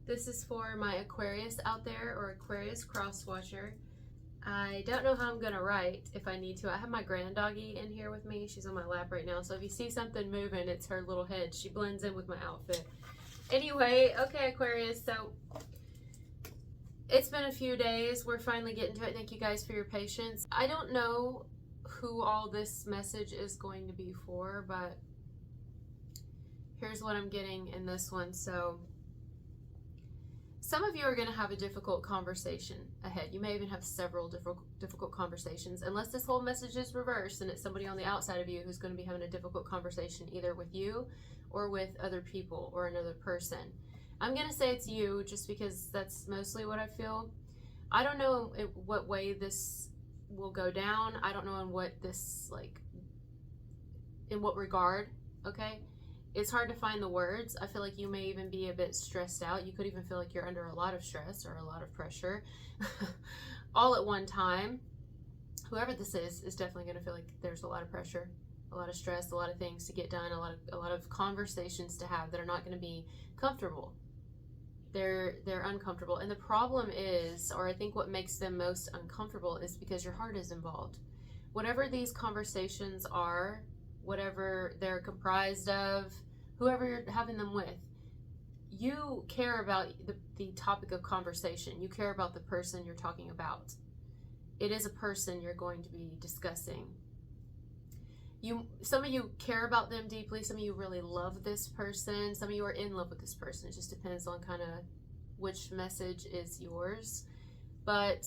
This is for my Aquarius out there, or Aquarius cross watcher. I don't know how I'm gonna write if I need to. I have my grand doggy in here with me. She's on my lap right now. So if you see something moving, it's her little head. She blends in with my outfit. Anyway, okay, Aquarius. So it's been a few days. We're finally getting to it. Thank you guys for your patience. I don't know who all this message is going to be for, but here's what I'm getting in this one. So some of you are going to have a difficult conversation ahead. You may even have several difficult conversations, unless this whole message is reversed and it's somebody on the outside of you who's going to be having a difficult conversation either with you or with other people or another person. I'm going to say it's you just because that's mostly what I feel. I don't know in what way this will go down. I don't know in what this, in what regard, okay? It's hard to find the words. I feel like you may even be a bit stressed out. You could even feel like you're under a lot of stress or a lot of pressure all at one time. Whoever this is definitely going to feel like there's a lot of pressure, a lot of stress, a lot of things to get done, a lot of conversations to have that are not going to be comfortable. They're uncomfortable. And the problem is, or I think what makes them most uncomfortable, is because your heart is involved. Whatever these conversations are, whatever they're comprised of, whoever you're having them with, you care about the topic of conversation. You care about the person you're talking about. It is a person you're going to be discussing. Some of you care about them deeply. Some of you really love this person. Some of you are in love with this person. It just depends on kind of which message is yours. But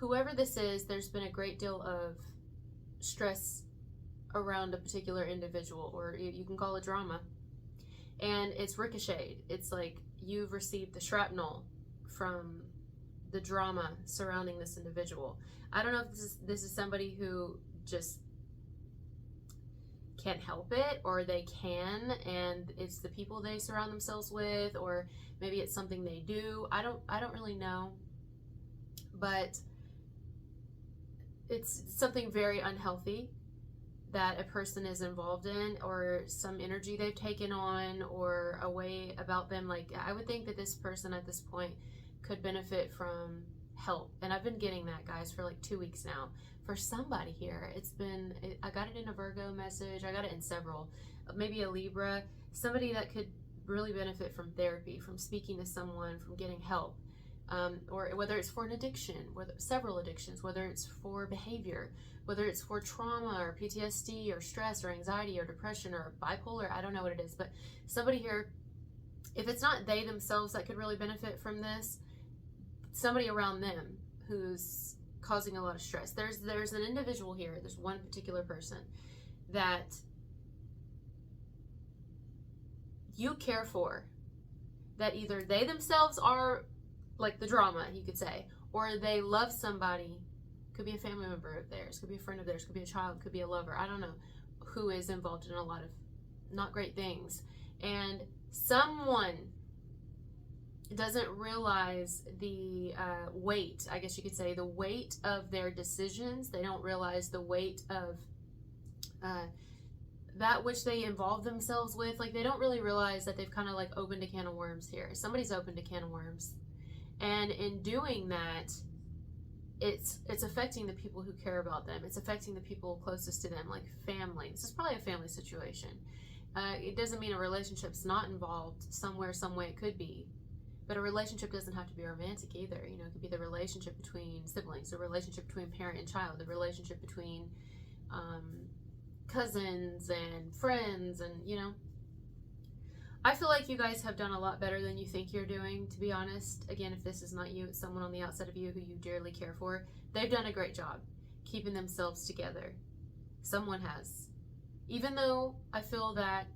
whoever this is, there's been a great deal of stress around a particular individual, or you can call it drama, and it's ricocheted. It's like you've received the shrapnel from the drama surrounding this individual. I don't know if this is somebody who just can't help it, or they can, and it's the people they surround themselves with, or maybe it's something they do. I don't really know, but it's something very unhealthy that a person is involved in, or some energy they've taken on, or a way about them. Like, I would think that this person at this point could benefit from help. And I've been getting that, guys, for like 2 weeks now. For somebody here, I got it in a Virgo message, I got it in several, maybe a Libra, somebody that could really benefit from therapy, from speaking to someone, from getting help. Or whether it's for an addiction, several addictions, whether it's for behavior, whether it's for trauma or PTSD or stress or anxiety or depression or bipolar, I don't know what it is, but somebody here, if it's not they themselves that could really benefit from this, somebody around them who's causing a lot of stress. There's an individual here, there's one particular person that you care for, that either they themselves are like the drama, you could say, or they love somebody. Could be a family member of theirs, could be a friend of theirs, could be a child, could be a lover. I don't know who is involved in a lot of not great things. And someone doesn't realize the weight, I guess you could say, the weight of their decisions. They don't realize the weight of that which they involve themselves with. Like, they don't really realize that they've kind of like opened a can of worms here. Somebody's opened a can of worms. And in doing that, it's affecting the people who care about them. It's affecting the people closest to them, like family. This is probably a family situation. It doesn't mean a relationship's not involved somewhere, some way. It could be. But a relationship doesn't have to be romantic either. You know, it could be the relationship between siblings, the relationship between parent and child, the relationship between cousins and friends, and, you know. I feel like you guys have done a lot better than you think you're doing, to be honest. Again, if this is not you, it's someone on the outside of you who you dearly care for. They've done a great job keeping themselves together. Someone has. Even though I feel that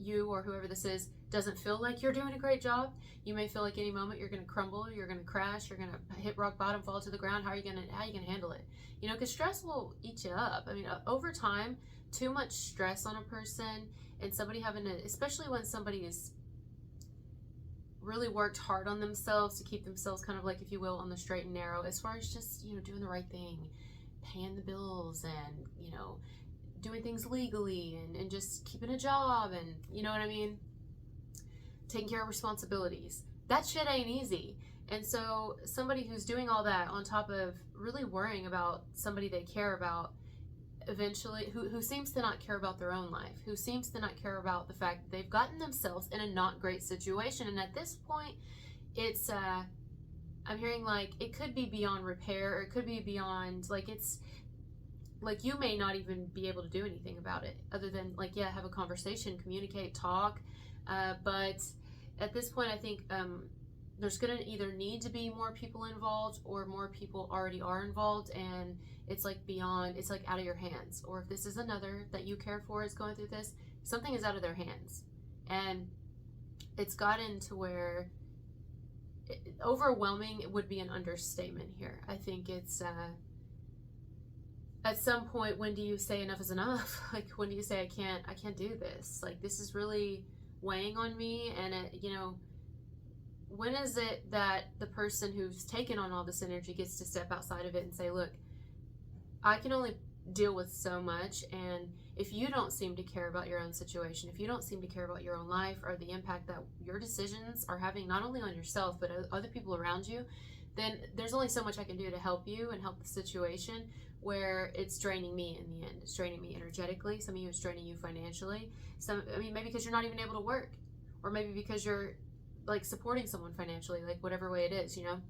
you, or whoever this is, doesn't feel like you're doing a great job, you may feel like any moment you're going to crumble, you're going to crash, you're going to hit rock bottom, fall to the ground. How are you going to handle it? You know, because stress will eat you up. I mean, over time, too much stress on a person, and somebody having to, especially when somebody is really worked hard on themselves to keep themselves kind of like, if you will, on the straight and narrow, as far as just, you know, doing the right thing, paying the bills, and, you know, doing things legally, and just keeping a job, and, you know what I mean? taking care of responsibilities. That shit ain't easy. And so somebody who's doing all that on top of really worrying about somebody they care about, eventually, who seems to not care about their own life, who seems to not care about the fact that they've gotten themselves in a not great situation. And at this point, it's, I'm hearing like it could be beyond repair, or it could be beyond, like, it's like you may not even be able to do anything about it other than, like, yeah, have a conversation, communicate, talk. But at this point, I think there's going to either need to be more people involved, or more people already are involved, and it's like beyond, it's like out of your hands. Or if this is another that you care for is going through this, something is out of their hands. And it's gotten to where overwhelming would be an understatement here. I think it's at some point, when do you say enough is enough? Like, when do you say I can't do this? Like, this is really weighing on me. And when is it that the person who's taken on all this energy gets to step outside of it and say, look, I can only deal with so much, and if you don't seem to care about your own situation, if you don't seem to care about your own life or the impact that your decisions are having not only on yourself but other people around you, then there's only so much I can do to help you and help the situation, where it's draining me in the end. It's draining me energetically. Some of you, it's draining you financially. Maybe because you're not even able to work, or maybe because you're like supporting someone financially, like whatever way it is, you know.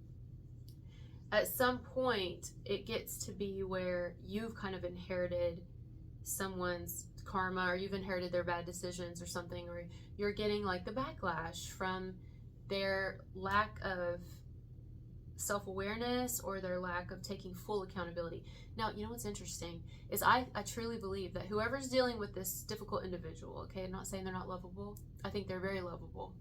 At some point, it gets to be where you've kind of inherited someone's karma, or you've inherited their bad decisions or something, or you're getting like the backlash from their lack of self-awareness or their lack of taking full accountability. Now, you know what's interesting is I truly believe that whoever's dealing with this difficult individual, okay, I'm not saying they're not lovable. I think they're very lovable.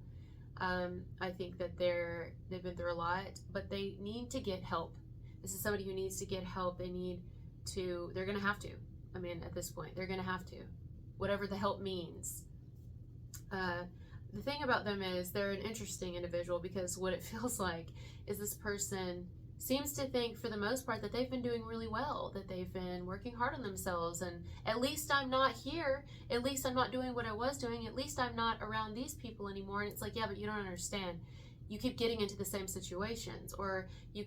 I think that they've been through a lot, but they need to get help. This is somebody who needs to get help. They're going to have to. I mean, at this point, they're going to have to. Whatever the help means. The thing about them is they're an interesting individual, because what it feels like is this person seems to think, for the most part, that they've been doing really well, that they've been working hard on themselves, and at least I'm not here, at least I'm not doing what I was doing, at least I'm not around these people anymore. And it's like, yeah, but you don't understand. You keep getting into the same situations, or you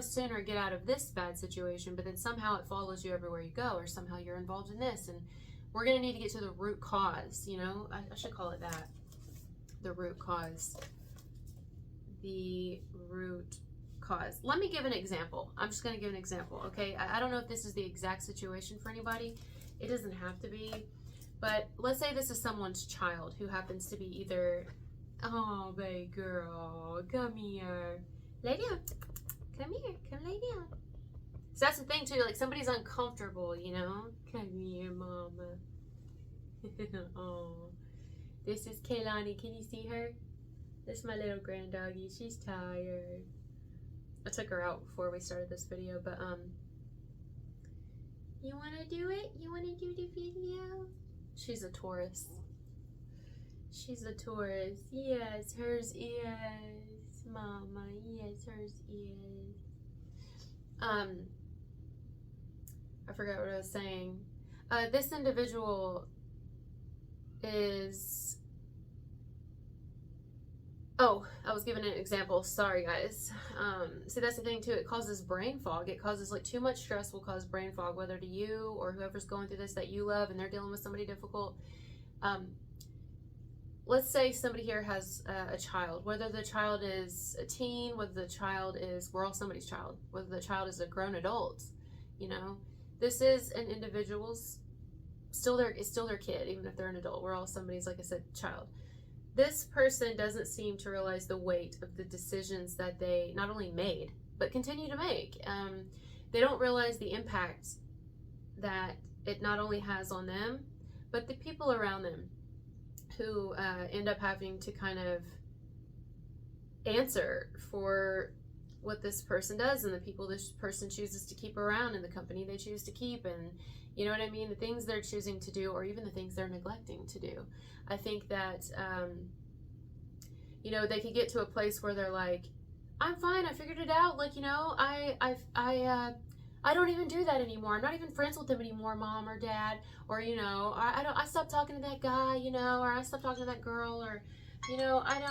sooner get out of this bad situation, but then somehow it follows you everywhere you go, or somehow you're involved in this. And we're going to need to get to the root cause, you know? I should call it that. The root cause. The root cause. Let me give an example. I'm just going to give an example, okay? I don't know if this is the exact situation for anybody. It doesn't have to be. But let's say this is someone's child who happens to be either, oh, baby girl, come here. Lay down. Come here. Come lay down. So that's the thing, too. Like, somebody's uncomfortable, you know? Come here, mama. Oh. This is Kaylani. Can you see her? This is my little grand doggy. She's tired. I took her out before we started this video, but, you want to do it? You want to do the video? She's a Taurus. She's a Taurus. Yes, hers is. Mama, yes, hers is. I forgot what I was saying. This individual is... Oh, I was giving an example. Sorry, guys. See, that's the thing, too. It causes brain fog. It causes, like, too much stress will cause brain fog, whether to you or whoever's going through this that you love and they're dealing with somebody difficult. Let's say somebody here has a child, whether the child is a teen, whether the child is, we're all somebody's child, whether the child is a grown adult, you know. This is an individual's, it's still their kid, even if they're an adult. We're all somebody's, like I said, child. This person doesn't seem to realize the weight of the decisions that they not only made, but continue to make. They don't realize the impact that it not only has on them, but the people around them who end up having to kind of answer for what this person does, and the people this person chooses to keep around, and the company they choose to keep, and you know what I mean? The things they're choosing to do, or even the things they're neglecting to do. I think that, you know, they could get to a place where they're like, I'm fine, I figured it out. Like, you know, I I don't even do that anymore. I'm not even friends with them anymore, mom or dad. Or, you know, I stopped talking to that guy, you know, or I stopped talking to that girl, or, you know, at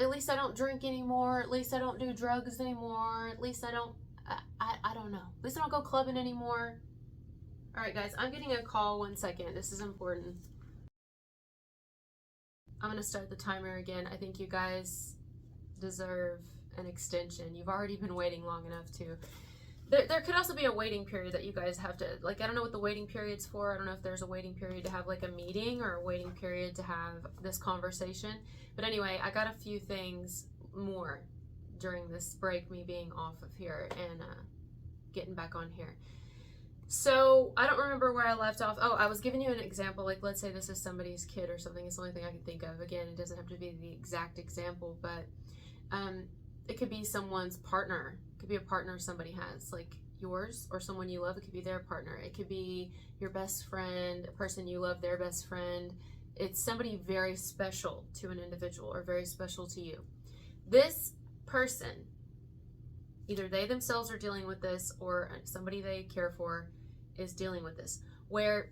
least I don't drink anymore. At least I don't do drugs anymore. At least I don't, I don't know. At least I don't go clubbing anymore. All right, guys, I'm getting a call. 1 second. This is important. I'm going to start the timer again. I think you guys deserve an extension. You've already been waiting long enough to. There could also be a waiting period that you guys have to, like, I don't know what the waiting period's for. I don't know if there's a waiting period to have, like, a meeting or a waiting period to have this conversation. But anyway, I got a few things more during this break, me being off of here and getting back on here. So I don't remember where I left off. Oh, I was giving you an example. Like, let's say this is somebody's kid or something. It's the only thing I can think of. Again, it doesn't have to be the exact example, but it could be someone's partner. It could be a partner somebody has, like yours or someone you love. It could be their partner. It could be your best friend, a person you love, their best friend. It's somebody very special to an individual or very special to you. This person, either they themselves are dealing with this or somebody they care for is dealing with this, where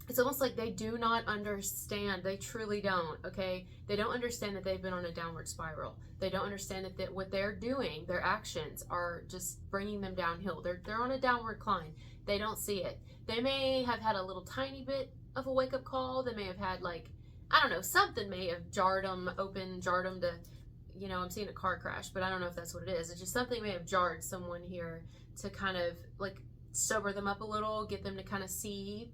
it's almost like they do not understand. They truly don't, okay? They don't understand that they've been on a downward spiral. They don't understand that what they're doing, their actions are just bringing them downhill. They're on a downward climb. They don't see it. They may have had a little tiny bit of a wake-up call. They may have had, like, I don't know, something may have jarred them to, you know, I'm seeing a car crash, but I don't know if that's what it is. It's just something may have jarred someone here to kind of, like, sober them up a little, get them to kind of see.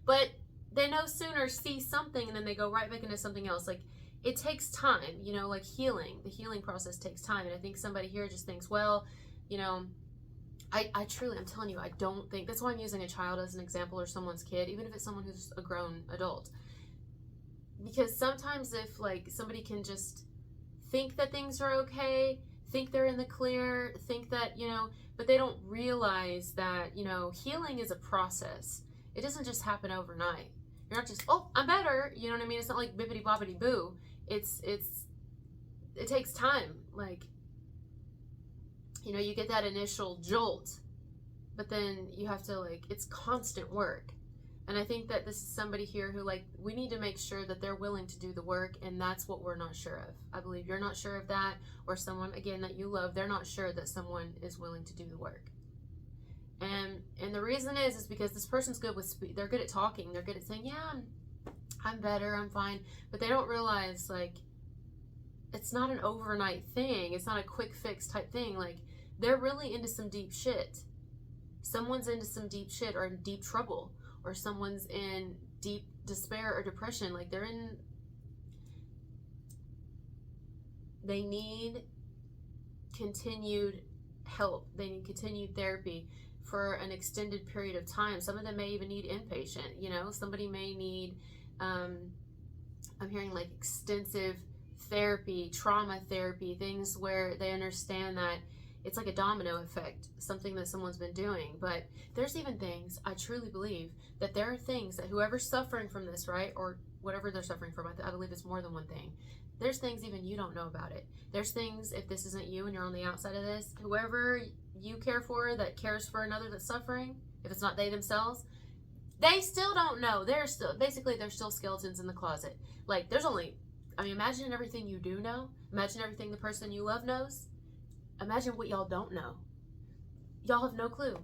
But they no sooner see something and then they go right back into something else. Like, it takes time, you know, like healing. The healing process takes time. And I think somebody here just thinks, well, you know, I truly, I'm telling you, I don't think, that's why I'm using a child as an example or someone's kid, even if it's someone who's a grown adult. Because sometimes if, like, somebody can just think that things are okay, think they're in the clear, think that, you know, but they don't realize that, you know, healing is a process. It doesn't just happen overnight. You're not just, oh, I'm better. You know what I mean? It's not like bibbity bobbity boo. It takes time. Like, you know, you get that initial jolt, but then you have to, like, it's constant work. And I think that this is somebody here who, like, we need to make sure that they're willing to do the work, and that's what we're not sure of. I believe you're not sure of that, or someone, again, that you love, they're not sure that someone is willing to do the work. And the reason is because this person's good with they're good at talking. They're good at saying, yeah, I'm better, I'm fine. But they don't realize, like, it's not an overnight thing. It's not a quick fix type thing. Like, they're really into some deep shit. Someone's into some deep shit or in deep trouble, or someone's in deep despair or depression. Like, they need continued help. They need continued therapy for an extended period of time. Some of them may even need inpatient, you know. Somebody may need, I'm hearing, like, extensive therapy, trauma therapy, things where they understand that it's like a domino effect, something that someone's been doing. But there's even things, I truly believe, that there are things that whoever's suffering from this, right, or whatever they're suffering from, I believe it's more than one thing. There's things even you don't know about it. There's things, if this isn't you and you're on the outside of this, whoever you care for that cares for another that's suffering, if it's not they themselves, they still don't know. They're still skeletons in the closet. Like, imagine everything you do know. Imagine everything the person you love knows. Imagine what y'all don't know. Y'all have no clue.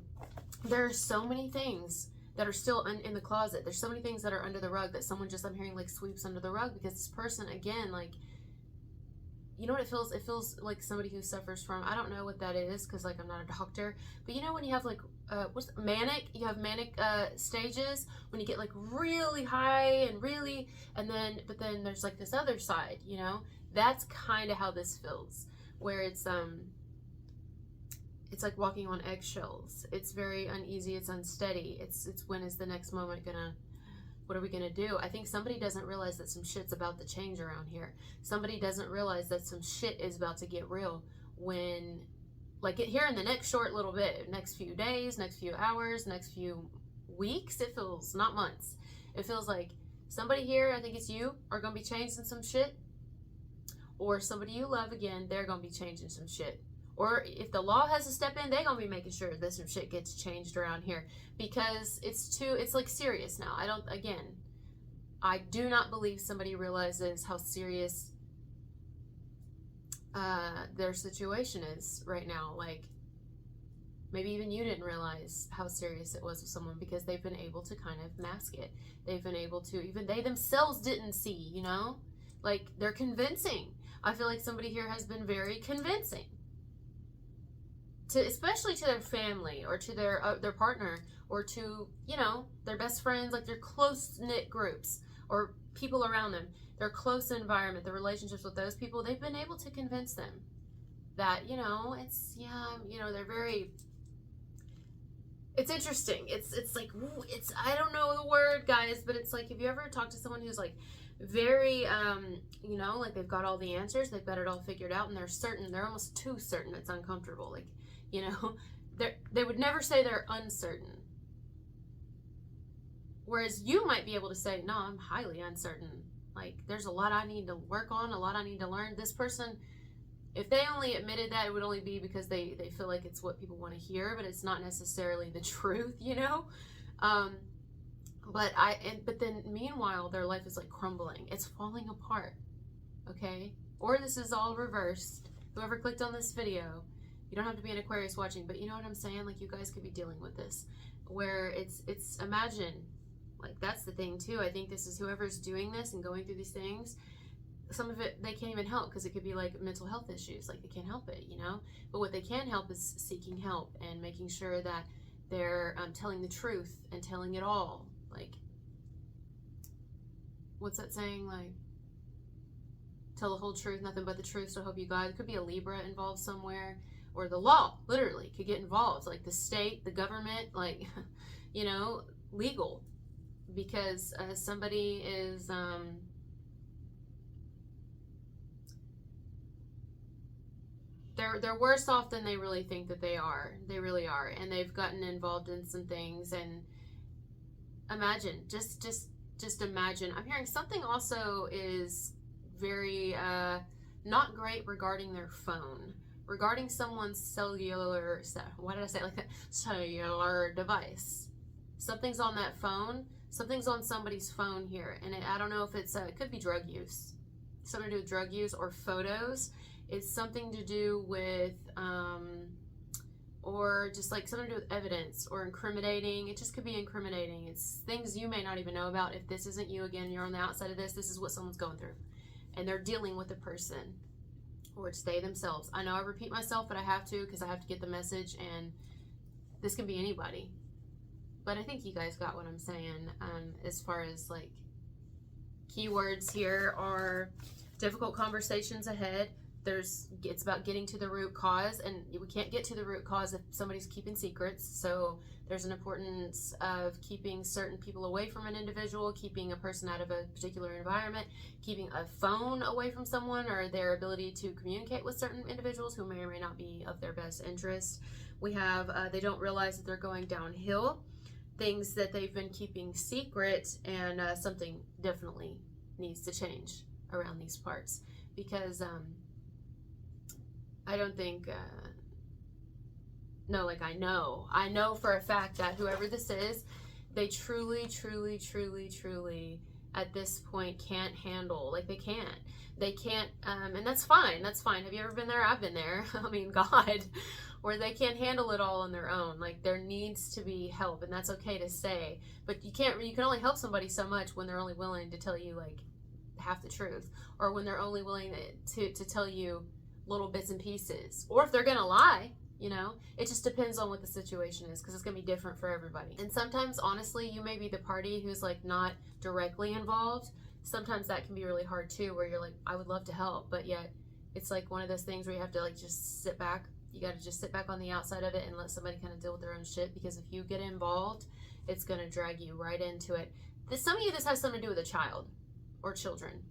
There are so many things that are still in the closet. There's so many things that are under the rug that someone just, I'm hearing, like, sweeps under the rug, because this person, again, like, you know what it feels? It feels like somebody who suffers from, I don't know what that is, because, like, I'm not a doctor, but you know when you have, like, you have manic stages, when you get, like, really high and really, but then there's, like, this other side, you know? That's kind of how this feels, where it's like walking on eggshells. It's very uneasy, it's unsteady. It's when is the next moment what are we gonna do? I think somebody doesn't realize that some shit's about to change around here. Somebody doesn't realize that some shit is about to get real when, like, here in the next short little bit, next few days, next few hours, next few weeks, it feels, not months. It feels like somebody here, I think it's you, are gonna be changing some shit, or somebody you love, again, they're gonna be changing some shit. Or if the law has to step in, they're going to be making sure that some shit gets changed around here. Because it's like serious now. I do not believe somebody realizes how serious their situation is right now. Like, maybe even you didn't realize how serious it was with someone because they've been able to kind of mask it. They've been able to, even they themselves didn't see, you know? Like, they're convincing. I feel like somebody here has been very convincing. Especially to their family or to their partner or to, you know, their best friends, like their close-knit groups or people around them, their close environment, the relationships with those people. They've been able to convince them that, you know, they're very... It's interesting. It's like, I don't know the word, guys, but it's like, if you ever talk to someone who's like very, you know, like they've got all the answers, they've got it all figured out, and they're almost too certain it's uncomfortable. Like, you know, they would never say they're uncertain. Whereas you might be able to say, no, I'm highly uncertain. Like, there's a lot I need to work on, a lot I need to learn. This person, if they only admitted that, it would only be because they feel like it's what people want to hear, but it's not necessarily the truth, you know? But then meanwhile, their life is like crumbling. It's falling apart, okay? Or this is all reversed. Whoever clicked on this video, you don't have to be an Aquarius watching, but you know what I'm saying? Like, you guys could be dealing with this, where it's imagine, like, that's the thing too. I think this is whoever's doing this and going through these things, some of it they can't even help because it could be like mental health issues. Like, they can't help it, you know? But what they can help is seeking help and making sure that they're telling the truth and telling it all. Like, what's that saying? Like, tell the whole truth, nothing but the truth, so help you God. It could be a Libra involved somewhere, or the law literally could get involved, like the state, the government, like, you know, legal, because somebody is they're worse off than they really think that they are. They really are, and they've gotten involved in some things. And imagine, just imagine. I'm hearing something also is very not great regarding their phone, regarding someone's cellular, why did I say it like that? Cellular device. Something's on that phone. Something's on somebody's phone here, and I don't know if it's it could be drug use, something to do with drug use, or photos. It's something to do with or just like something to do with evidence or incriminating. It just could be incriminating. It's things you may not even know about. If this isn't you, again, you're on the outside of this, this is what someone's going through, and they're dealing with a person, or it's they themselves. I know I repeat myself, but I have to, because I have to get the message, and this can be anybody. But I think you guys got what I'm saying. As far as like keywords here are difficult conversations ahead. It's about getting to the root cause, and we can't get to the root cause if somebody's keeping secrets. So there's an importance of keeping certain people away from an individual, keeping a person out of a particular environment, keeping a phone away from someone, or their ability to communicate with certain individuals who may or may not be of their best interest. We have they don't realize that they're going downhill, things that they've been keeping secret, and something definitely needs to change around these parts, because I don't think, no, like I know for a fact that whoever this is, they truly at this point can't handle, like they can't, and that's fine. Have you ever been there? I've been there. I mean, God, where they can't handle it all on their own. Like, there needs to be help, and that's okay to say, but you can only help somebody so much when they're only willing to tell you like half the truth, or when they're only willing to tell you little bits and pieces, or if they're gonna lie, you know. It just depends on what the situation is, because it's gonna be different for everybody. And sometimes, honestly, you may be the party who's like not directly involved. Sometimes that can be really hard too, where you're like, I would love to help, but yet it's like one of those things where you have to like just sit back. You got to just sit back on the outside of it and let somebody kind of deal with their own shit, because if you get involved, it's gonna drag you right into it. Some of you, this has something to do with a child or children.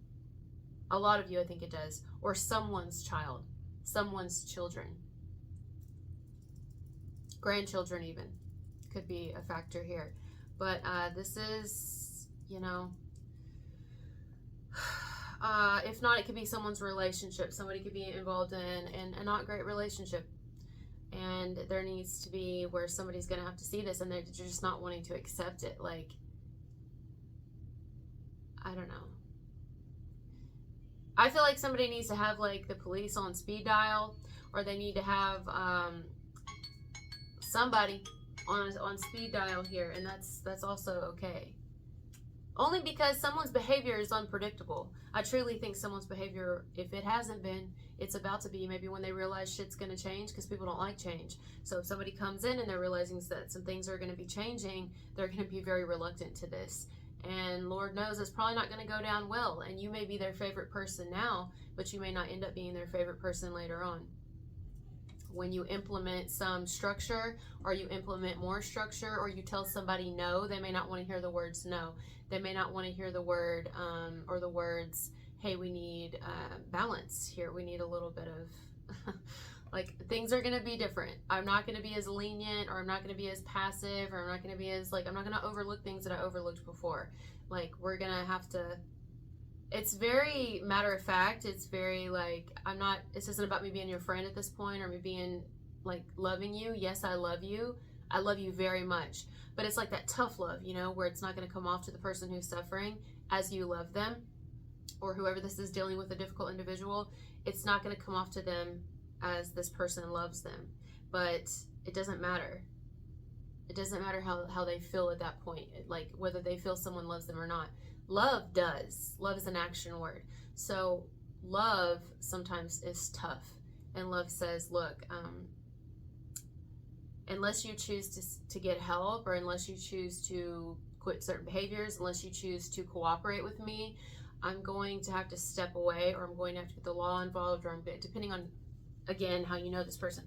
A lot of you, I think it does. Or someone's child, someone's children. Grandchildren even could be a factor here. But this is, you know, If not, it could be someone's relationship. Somebody could be involved in a not great relationship. And there needs to be where somebody's going to have to see this and they're just not wanting to accept it. Like, I don't know. I feel like somebody needs to have like the police on speed dial, or they need to have somebody on speed dial here, and that's also okay. Only because someone's behavior is unpredictable. I truly think someone's behavior, if it hasn't been, it's about to be, maybe when they realize shit's going to change, because people don't like change. So if somebody comes in and they're realizing that some things are going to be changing, they're going to be very reluctant to this. And Lord knows it's probably not going to go down well. And you may be their favorite person now, but you may not end up being their favorite person later on. When you implement some structure, or you implement more structure, or you tell somebody no, they may not want to hear the words no. They may not want to hear the word or the words, hey, we need balance here. We need a little bit of, like, things are going to be different. I'm not going to be as lenient, or I'm not going to be as passive, or I'm not going to be as, like, I'm not going to overlook things that I overlooked before. Like, we're going to have to, it's very matter of fact. It's very like, this isn't about me being your friend at this point, or me being like loving you. Yes, I love you. I love you very much. But it's like that tough love, you know, where it's not going to come off to the person who's suffering as you love them, or whoever this is dealing with a difficult individual. It's not going to come off to them as this person loves them. But it doesn't matter. It doesn't matter how they feel at that point, like whether they feel someone loves them or not. Love does. Love is an action word. So love sometimes is tough. And love says, look, unless you choose to get help, or unless you choose to quit certain behaviors, unless you choose to cooperate with me, I'm going to have to step away, or I'm going to have to get the law involved, or depending on, again, how you know this person.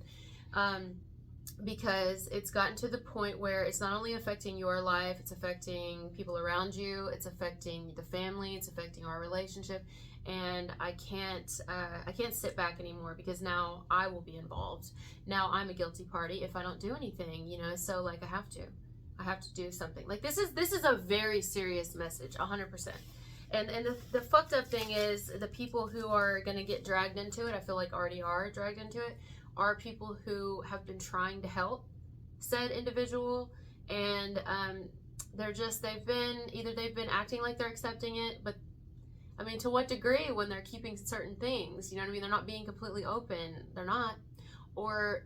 Because it's gotten to the point where it's not only affecting your life, it's affecting people around you, it's affecting the family, it's affecting our relationship, and I can't sit back anymore, because now I will be involved. Now I'm a guilty party if I don't do anything, you know. So like, I have to do something. Like, this is a very serious message, 100%. And the fucked up thing is, the people who are going to get dragged into it, I feel like already are dragged into it, are people who have been trying to help said individual, and they've been acting like they're accepting it, but I mean, to what degree, when they're keeping certain things, you know what I mean? They're not being completely open. They're not. Or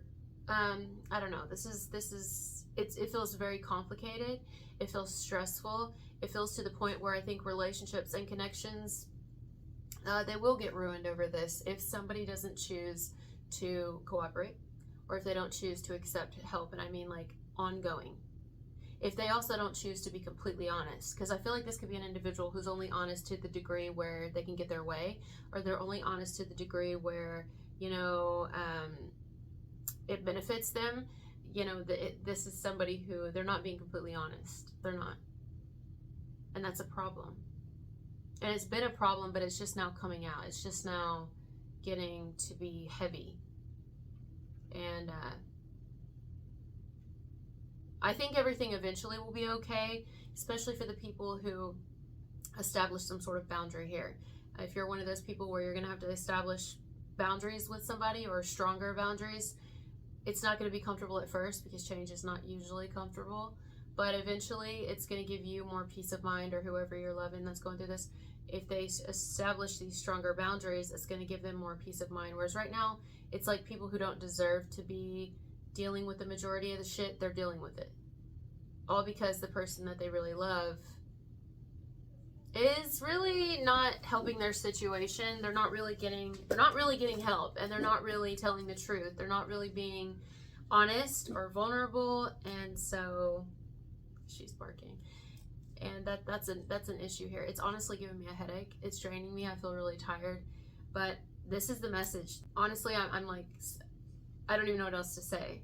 I don't know. It feels very complicated. It feels stressful. It feels to the point where I think relationships and connections, they will get ruined over this if somebody doesn't choose to cooperate, or if they don't choose to accept help. And I mean, like, ongoing. If they also don't choose to be completely honest, because I feel like this could be an individual who's only honest to the degree where they can get their way, or they're only honest to the degree where, you know, it benefits them. You know, this is somebody who, they're not being completely honest. They're not. And that's a problem. And it's been a problem, but it's just now coming out. It's just now getting to be heavy. And I think everything eventually will be okay, especially for the people who establish some sort of boundary here. If you're one of those people where you're going to have to establish boundaries with somebody, or stronger boundaries, it's not going to be comfortable at first, because change is not usually comfortable, but eventually it's going to give you more peace of mind, or whoever you're loving that's going through this. If they establish these stronger boundaries, it's going to give them more peace of mind. Whereas right now, it's like people who don't deserve to be dealing with the majority of the shit, they're dealing with it. All because the person that they really love is really not helping their situation. They're not really getting help, and they're not really telling the truth. They're not really being honest or vulnerable, and so she's barking. And that's an issue here. It's honestly giving me a headache. It's draining me. I feel really tired. But this is the message. Honestly, I'm like, I don't even know what else to say.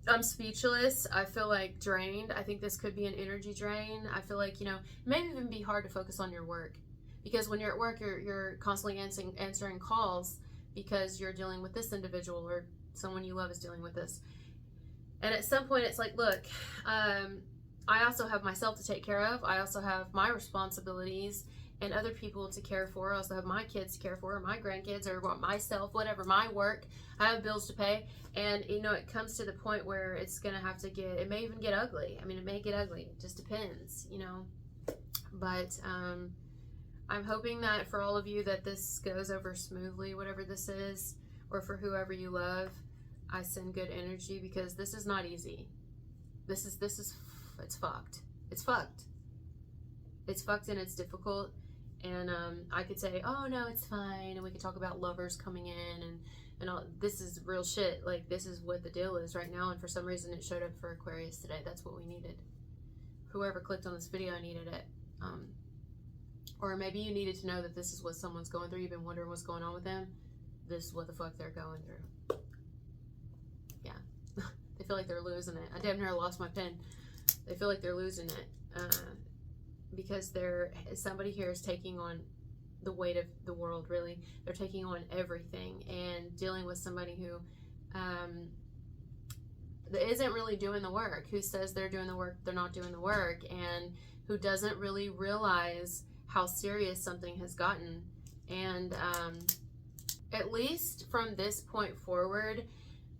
I'm speechless. I feel like drained. I think this could be an energy drain. I feel like, you know, it may even be hard to focus on your work, because when you're at work, you're constantly answering calls, because you're dealing with this individual, or someone you love is dealing with this. And at some point, it's like, look, I also have myself to take care of. I also have my responsibilities, and other people to care for. I also have my kids to care for, or my grandkids, or myself, whatever, my work. I have bills to pay. And, you know, it comes to the point where it's going to have to get, it may even get ugly. I mean, it may get ugly. It just depends, you know. But I'm hoping that for all of you that this goes over smoothly, whatever this is, or for whoever you love. I send good energy, because this is not easy. This is it's fucked. It's fucked. It's fucked and it's difficult. And I could say, oh no, it's fine, and we could talk about lovers coming in and all. This is real shit. Like, this is what the deal is right now, and for some reason it showed up for Aquarius today. That's what we needed. Whoever clicked on this video needed it. Or maybe you needed to know that this is what someone's going through. You've been wondering what's going on with them. This is what the fuck they're going through. Yeah. They feel like they're losing it. I damn near lost my pen. They feel like they're losing it. Because somebody here is taking on the weight of the world, really. They're taking on everything and dealing with somebody who isn't really doing the work, who says they're doing the work, they're not doing the work, and who doesn't really realize how serious something has gotten. And at least from this point forward,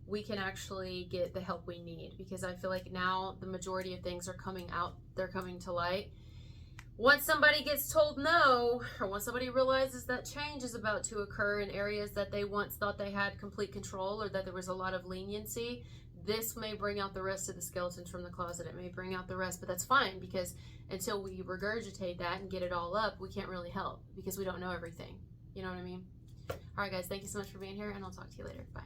we can actually get the help we need, because I feel like now the majority of things are coming out, they're coming to light. Once somebody gets told no, or once somebody realizes that change is about to occur in areas that they once thought they had complete control, or that there was a lot of leniency, this may bring out the rest of the skeletons from the closet. It may bring out the rest, but that's fine, because until we regurgitate that and get it all up, we can't really help, because we don't know everything. You know what I mean? All right, guys, thank you so much for being here, and I'll talk to you later. Bye.